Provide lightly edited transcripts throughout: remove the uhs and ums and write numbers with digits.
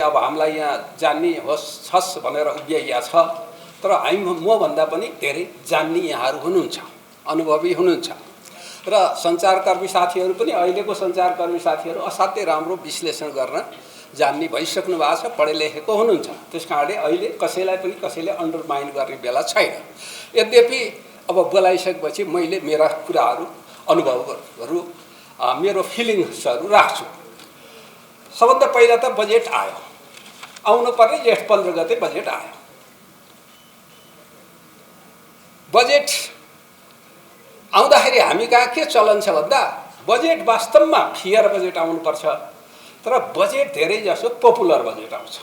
अब हामीलाई यहाँ जान्ने होस् छस् भनेर उभिएका छ, तर मभन्दा पनि धेरै जान्ने यहाँहरू हुनुहुन्छ, अनुभवी हुनुहुन्छ र सञ्चारकर्मी साथीहरू पनि अहिलेको सञ्चारकर्मी साथीहरू असाध्यै राम्रो विश्लेषण गर्न जान्ने भइसक्नु भएको छ, पढे लेखेको हुनुहुन्छ। त्यस कारणले अहिले कसैलाई पनि कसैले अन्डरमाइन गर्ने बेला छैन। यद्यपि अब बोलाइसकेपछि मैले मेरा कुराहरू अनुभवहरू मेरो फिलिङ्सहरू राख्छु। सबभन्दा पहिला त बजेट आयो, आउनु पर्ने जेठ 15 गते बजेट आयो। बजेट आउँदाखेरि हामी कहाँ के चलन छ भन्दा बजेट वास्तवमा फेयर बजेट आउनुपर्छ, तर बजेट धेरै जसो पपुलर बजेट आउँछ।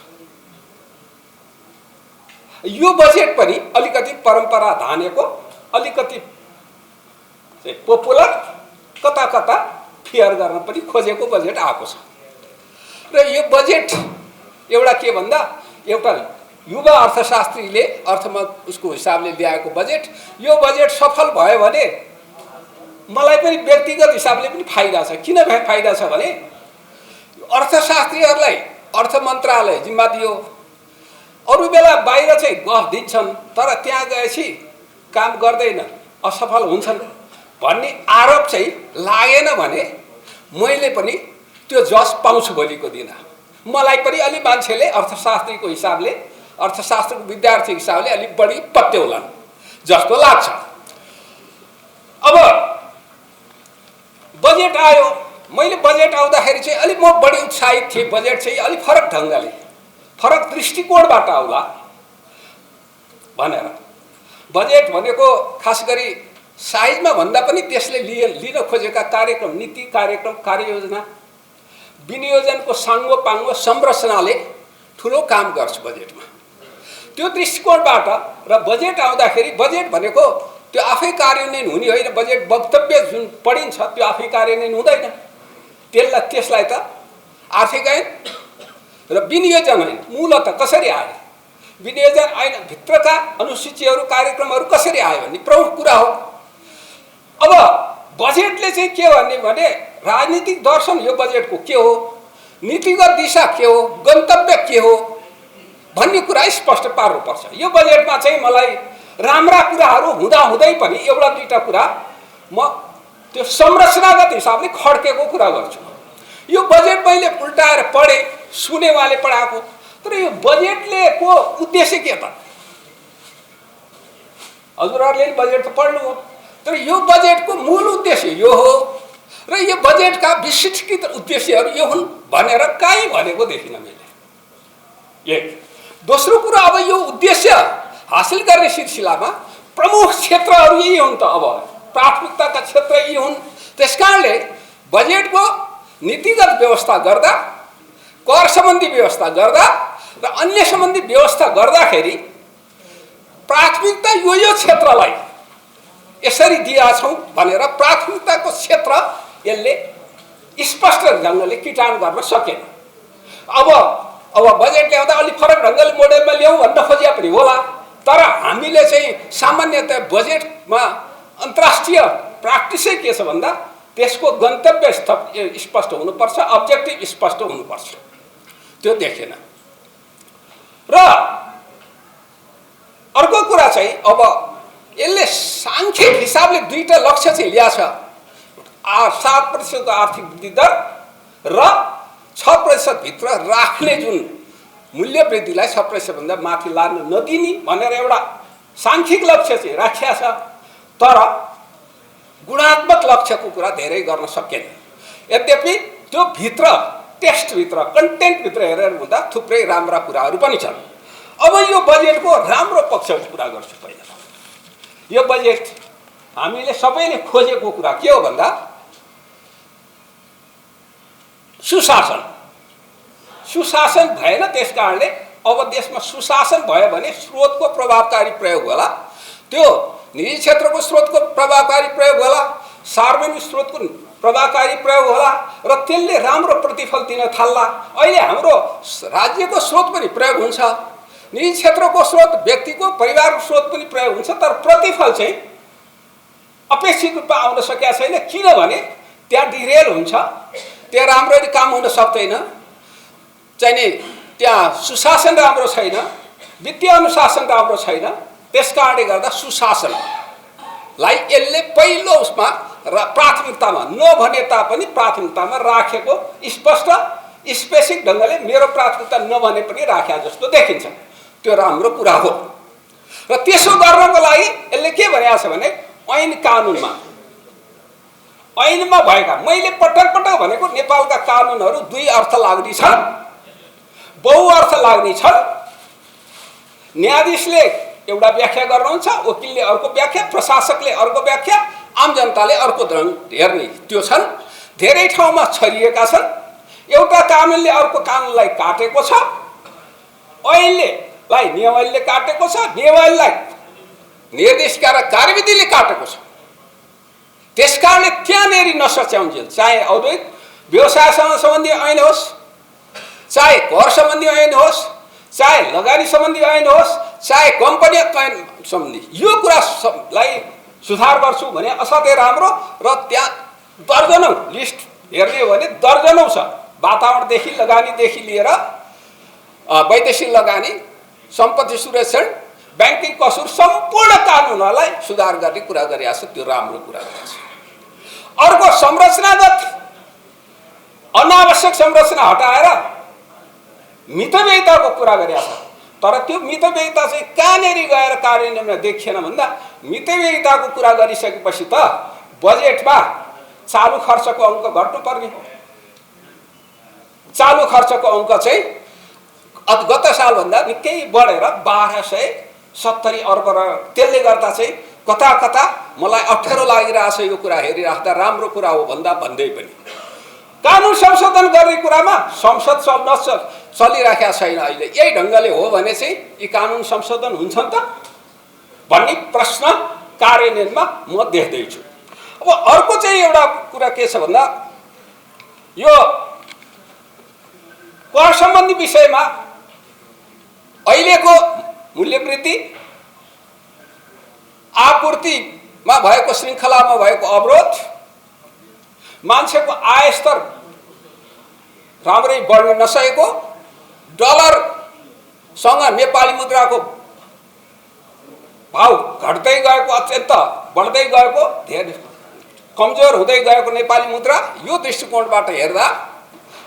यो बजेट पनि अलिकति परम्परा धानेको, अलिकति पपुलर, कता कता फेयर गर्न पनि खोजेको बजेट आएको छ। र यो बजेट एउटा के भन्दा एउटा युवा अर्थशास्त्रीले अर्थमा उसको हिसाबले ल्याएको बजेट, यो बजेट सफल भयो भने मलाई पनि व्यक्तिगत हिसाबले पनि फाइदा छ। किन फाइदा छ भने अर्थशास्त्रीहरूलाई अर्थ मन्त्रालय जिम्मा दियो, अरू बेला बाहिर चाहिँ गफ दिन्छन् तर त्यहाँ गएपछि काम गर्दैन, असफल हुन्छन् भन्ने आरोप चाहिँ लागेन भने मैले पनि त्यो जस पाउँछु भोलिको दिन। मलाई पनि अलि मान्छेले अर्थशास्त्रीको हिसाबले, अर्थशास्त्रको विद्यार्थीको हिसाबले अलिक बढी पत्याउलान् जस्तो लाग्छ। अब बजेट आयो, मैले बजेट आउँदाखेरि चाहिँ अलिक म बढी उत्साहित थिएँ। बजेट चाहिँ अलिक फरक ढङ्गले, फरक दृष्टिकोणबाट आउला भनेर। बजेट भनेको खास गरी साइजमा भन्दा पनि त्यसले लिन खोजेका कार्यक्रम, नीति, कार्यक्रम, कार्ययोजना, विनियोजनको साङ्गोपाङ्गो संरचनाले ठुलो काम गर्छ बजेटमा। त्यो दृष्टिकोणबाट र बजेट आउँदाखेरि बजेट भनेको त्यो आफै कार्यान्वयन हुने होइन। बजेट वक्तव्य जुन पढिन्छ त्यो आफै कार्यान्वयन हुँदैन, त्यसलाई त आर्थिक ऐन र विनियोजन ऐन मूलत कसरी आयो, विनियोजन ऐन भित्रका अनुसूचीहरू, कार्यक्रमहरू कसरी आयो भन्ने प्रमुख कुरा हो। अब बजेटले चाहिँ के भन्ने भने राजनीतिक दर्शन यो बजेटको के हो, नीतिगत दिशा के हो, गन्तव्य के हो भन्ने कुरा स्पष्ट पार्नुपर्छ। यो बजेटमा चाहिँ मलाई राम्रा कुराहरू हुँदाहुँदै पनि एउटा दुईटा कुरा म त्यो संरचनागत हिसाबले खड्केको कुरा गर्छु। यो बजेट मैले उल्टाएर पढेँ, सुनेवाले पढाएको, तर यो बजेटले को उद्देश्य के त? हजुरहरूले बजेट त पढ्नु हो, तर यो बजेटको मूल उद्देश्य यो हो र यो बजेटका विशिष्ट उद्देश्यहरू यो हुन् भनेर कहीँ भनेको देखिनँ मैले। एक दोस्रो कुरा, अब यो उद्देश्य हासिल गर्ने सिलसिलामा प्रमुख क्षेत्रहरू यही हुन् त। अब प्राथमिकताका क्षेत्र यही हुन्। त्यसकारणले बजेटको नीतिगत व्यवस्था गर्दा, कर सम्बन्धी व्यवस्था गर्दा र अन्य सम्बन्धी व्यवस्था गर्दाखेरि प्राथमिकता यो क्षेत्रलाई यसरी दिएका छौँ भनेर प्राथमिकताको क्षेत्र यसले स्पष्ट ढङ्गले किटान गर्न सकेन। अब बजेट ल्याउँदा अलिक फरक ढङ्गले मोडेलमा ल्याउँ भन्न खोजिया पनि होला, तर हामीले चाहिँ सामान्यतः बजेटमा अन्तर्राष्ट्रिय प्र्याक्टिसै के छ भन्दा त्यसको गन्तव्य स्पष्ट हुनुपर्छ, अब्जेक्टिभ स्पष्ट हुनुपर्छ। त्यो देखेन। र अर्को कुरा चाहिँ अब यसले साङ्ख्यिक हिसाबले दुईटा लक्ष्य चाहिँ ल्याछ, 7% आर्थिक वृद्धि दर र 6% भित्र राख्ने जुन मूल्य वृद्धिलाई 6% भन्दा माथि लान नदिने भनेर एउटा साङ्ख्यिक लक्ष्य चाहिँ राखिया छ। तर गुणात्मक लक्ष्यको कुरा धेरै गर्न सकेन। यद्यपि त्यो भित्र, टेक्स्टभित्र, कन्टेन्टभित्र हेरेर हुँदा थुप्रै राम्रा कुराहरू पनि छन्। अब यो बजेटको राम्रो पक्षको कुरा गर्छु। पहिला यो बजेट हामीले सबैले खोजेको कुरा के हो भन्दा सुशासन। सुशासन भएन, त्यस कारणले अब देशमा सुशासन भयो भने स्रोतको प्रभावकारी प्रयोग होला, त्यो निजी क्षेत्रको स्रोतको प्रभावकारी प्रयोग होला, सार्वजनिक स्रोतको प्रभावकारी प्रयोग होला र त्यसले राम्रो प्रतिफल दिन थाल्ला। अहिले हाम्रो राज्यको स्रोत पनि प्रयोग हुन्छ, निजी क्षेत्रको स्रोत, व्यक्तिको परिवारको स्रोत पनि प्रयोग हुन्छ, तर प्रतिफल चाहिँ अपेक्षित रूपमा आउन सकेका छैन। किनभने त्यहाँ डिरेल हुन्छ, त्यहाँ राम्ररी काम हुन सक्दैन, चाहिने त्यहाँ सुशासन राम्रो छैन, वित्तीय अनुशासन राम्रो छैन। त्यसकारणले गर्दा सुशासनलाई यसले पहिलो उसमा र प्राथमिकतामा नभने तापनि प्राथमिकतामा राखेको स्पष्ट स्पेसिफिक ढङ्गले मेरो प्राथमिकता नभने पनि राख्या जस्तो देखिन्छ। त्यो राम्रो कुरा हो। र त्यसो गर्नको लागि यसले के भनेको छ भने ऐन कानुनमा भएका, मैले पटक पटक भनेको नेपालका कानुनहरू दुई अर्थ लाग्ने छन्, बहुअर्थ लाग्ने छन्। न्यायाधीशले एउटा व्याख्या गर्नुहुन्छ, वकिलले अर्को व्याख्या, प्रशासकले अर्को व्याख्या, आम जनताले अर्को ढङ्ग हेर्ने त्यो छन्। धेरै ठाउँमा छरिएका छन्। एउटा कानुनले अर्को कानुनलाई काटेको छ, ऐनलेलाई नियमले काटेको छ, नियमलाई निर्देशिका र कार्यविधिले काटेको छ। त्यसकारणले त्यहाँनेरि नसच्याउन्जेल, चाहे औद्योगिक व्यवसायसँग सम्बन्धी ऐन होस्, चाहे कर सम्बन्धी ऐन होस्, चाहे लगानी सम्बन्धी ऐन होस्, चाहे कम्पनी ऐन सम्बन्धी, यो कुरालाई सुधार गर्छु भने असाध्यै राम्रो। र त्यहाँ दर्जनौं लिस्ट हेर्ने हो भने दर्जनौं छ। वातावरणदेखि लगानीदेखि लिएर वैदेशिक लगानी, सम्पत्ति सुरक्षण, ब्याङ्किङ कसुर, सम्पूर्ण कानुनहरूलाई सुधार गर्ने कुरा गरिएको छ। त्यो राम्रो कुरा गरेको छ। अर्को संरचनागत अनावश्यक संरचना हटाएर मितव्ययिताको कुरा गरेको छ। तर त्यो मितव्ययिता चाहिँ कहाँनेरि गएर कार्यान्वयनमा देखिएन भन्दा मितव्ययिताको कुरा गरिसकेपछि त बजेटमा चालु खर्चको अङ्क घट्नुपर्ने हो। चालु खर्चको अङ्क चाहिँ गत सालभन्दा निकै बढेर 1270 अर्ब रह्यो। त्यसले गर्दा चाहिँ कता कता मलाई अप्ठ्यारो लागिरहेछ यो कुरा हेरिराख्दा। राम्रो कुरा हो भन्दै पनि कानुन संशोधन गर्ने कुरामा संसद चलिराखेको छैन अहिले। यही ढङ्गले हो भने चाहिँ यी कानुन संशोधन हुन्छन् त भन्ने प्रश्न कार्यान्वयनमा म देख्दैछु। अब अर्को चाहिँ एउटा कुरा के छ भन्दा यो कर सम्बन्धी विषयमा अहिलेको मूल्यवृद्धि, आपूर्तिमा भएको श्रृङ्खलामा भएको अवरोध, मान्छेको आय स्तर राम्रै बढ्न नसकेको, डलरसँग नेपाली मुद्राको भाउ घट्दै गएको, अत्यन्त बढ्दै गएको, धेरै कमजोर हुँदै गएको नेपाली मुद्रा, यो दृष्टिकोणबाट हेर्दा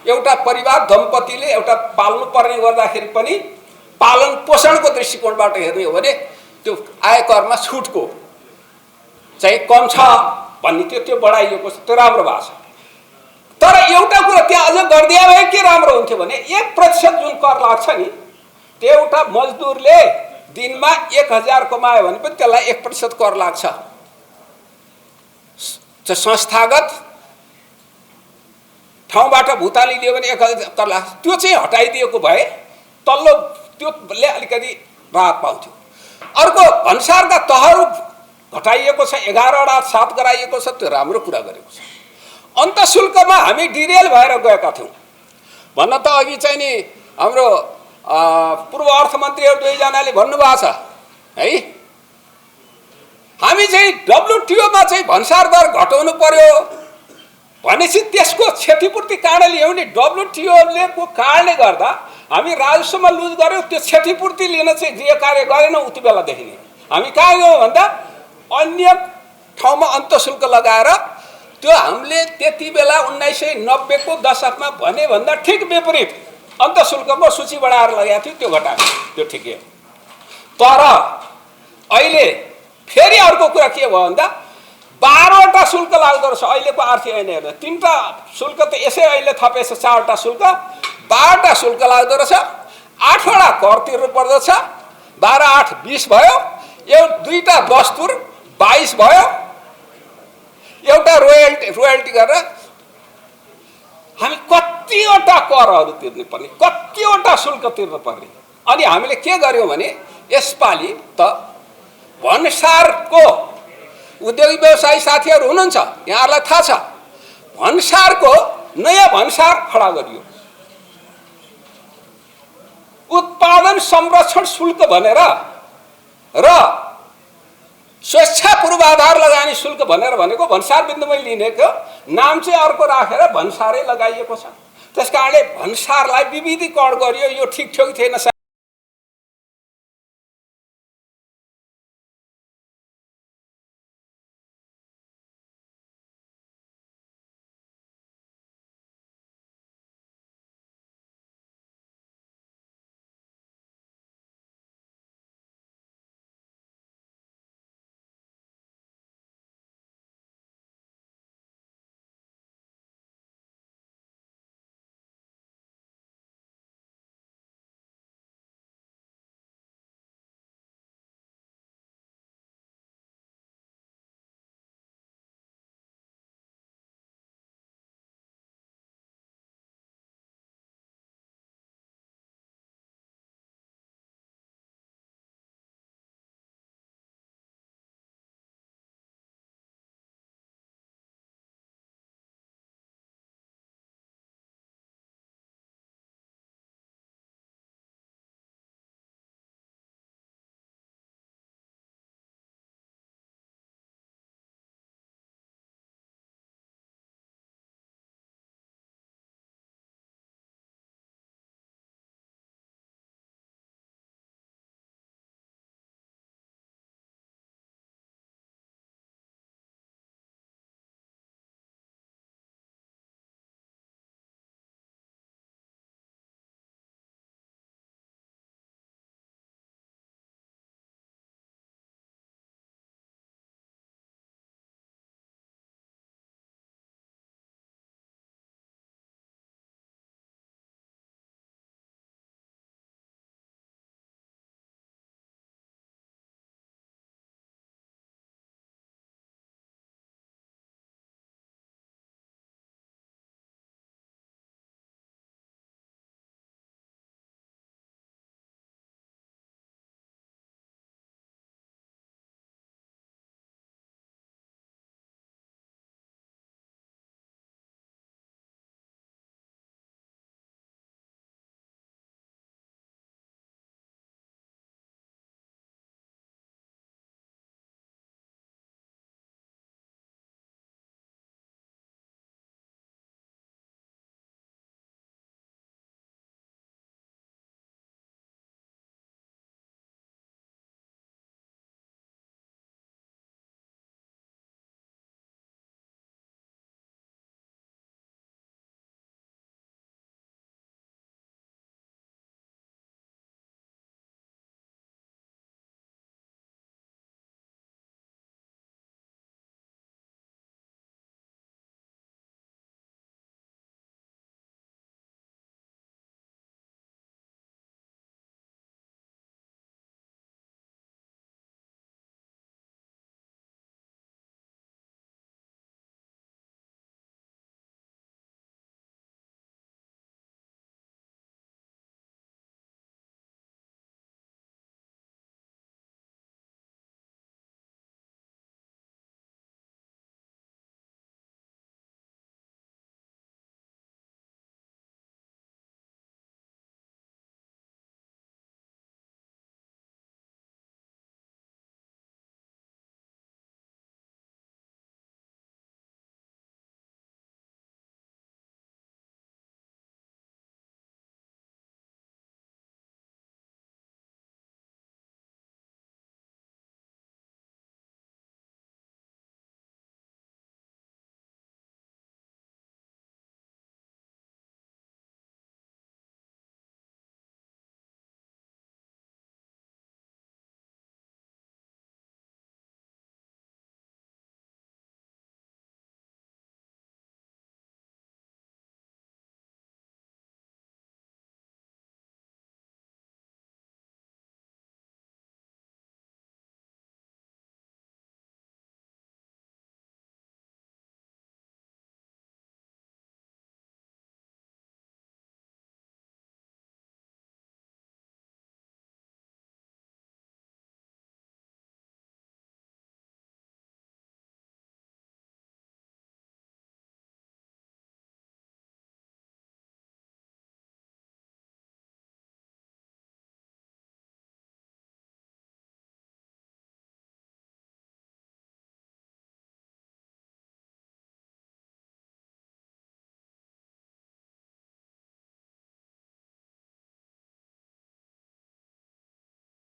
एउटा परिवार दम्पतिले एउटा पाल्नु पर्ने गर्दाखेरि पनि पालन पोषणको दृष्टिकोणबाट हेर्ने हो भने त्यो आयकरमा छुटको चाहिँ कम छ भन्ने त्यो बढाइएको छ। त्यो राम्रो भएको छ। तर एउटा कुरा त्यहाँ अझ गरिदिए भए के राम्रो हुन्थ्यो भने 1% जुन कर लाग्छ नि, त्यो एउटा मजदुरले दिनमा 1000 कमायो भने पनि त्यसलाई 1% कर लाग्छ। संस्थागत ठाउँबाट भुताली लियो भने 1000 कर लाग्छ। त्यो चाहिँ हटाइदिएको भए तल्लो त्योले अलिकति राहत पाउँथ्यो। अर्को भन्सारका तहहरू घटाइएको छ, 11 7 गराइएको छ। त्यो राम्रो कुरा गरेको छ। अन्तशुल्कमा हामी डिरेल भएर गएका थियौँ भन्न त अघि चाहिँ नि हाम्रो पूर्व अर्थमन्त्रीहरू दुईजनाले भन्नुभएको छ है, हामी चाहिँ WTO मा चाहिँ भन्सार दर घटाउनु पर्यो भनेपछि त्यसको क्षतिपूर्ति कहाँबाट ल्याउने? WTO को कारणले गर्दा हामी राजस्वमा लुज गर्यौँ। त्यो क्षतिपूर्ति लिन चाहिँ गृह कार्य गरेनौँ। उति बेलादेखि नै हामी कहाँ गयौँ भन्दा अन्य ठाउँमा अन्तशुल्क लगाएर त्यो हामीले त्यति बेला 1990 को दशकमा भने भन्दा ठिक विपरीत अन्तशुल्कको सूची बढाएर लगाएको थियो। त्यो घटाएको, त्यो ठिकै हो। तर अहिले फेरि अर्को कुरा के भयो भन्दा 12वटा शुल्क लाग्दो रहेछ। अहिलेको आर्थिक ऐन हेर्दा 3टा शुल्क त यसै अहिले थपेछ, 4वटा शुल्क, 12वटा शुल्क लाग्दो रहेछ। 8वटा कर तिर्नु पर्दछ। 12 8 20 भयो। यो 2टा दस्तुर 22 भयो। एउटा रोयल्टी गरेर हामी कतिवटा करहरू तिर्नु पर्ने, कतिवटा शुल्क तिर्नु पर्ने। अनि हामीले के गर्यौँ भने यसपालि त भन्सारको उद्योगिक व्यवसायी साथीहरू हुनुहुन्छ, यहाँहरूलाई थाहा छ, भन्सारको नयाँ भन्सार खडा गरियो। उत्पादन संरक्षण शुल्क भनेर र स्वेच्छा पूर्वाधार लगानी शुल्क भनेर भनेको भन्सार बिन्दुमै लिनेको नाम चाहिँ अर्को राखेर भन्सारै लगाइएको छ। त्यस कारणले भन्सारलाई विविधीकरण गरियो, यो ठिक थियो कि थिएन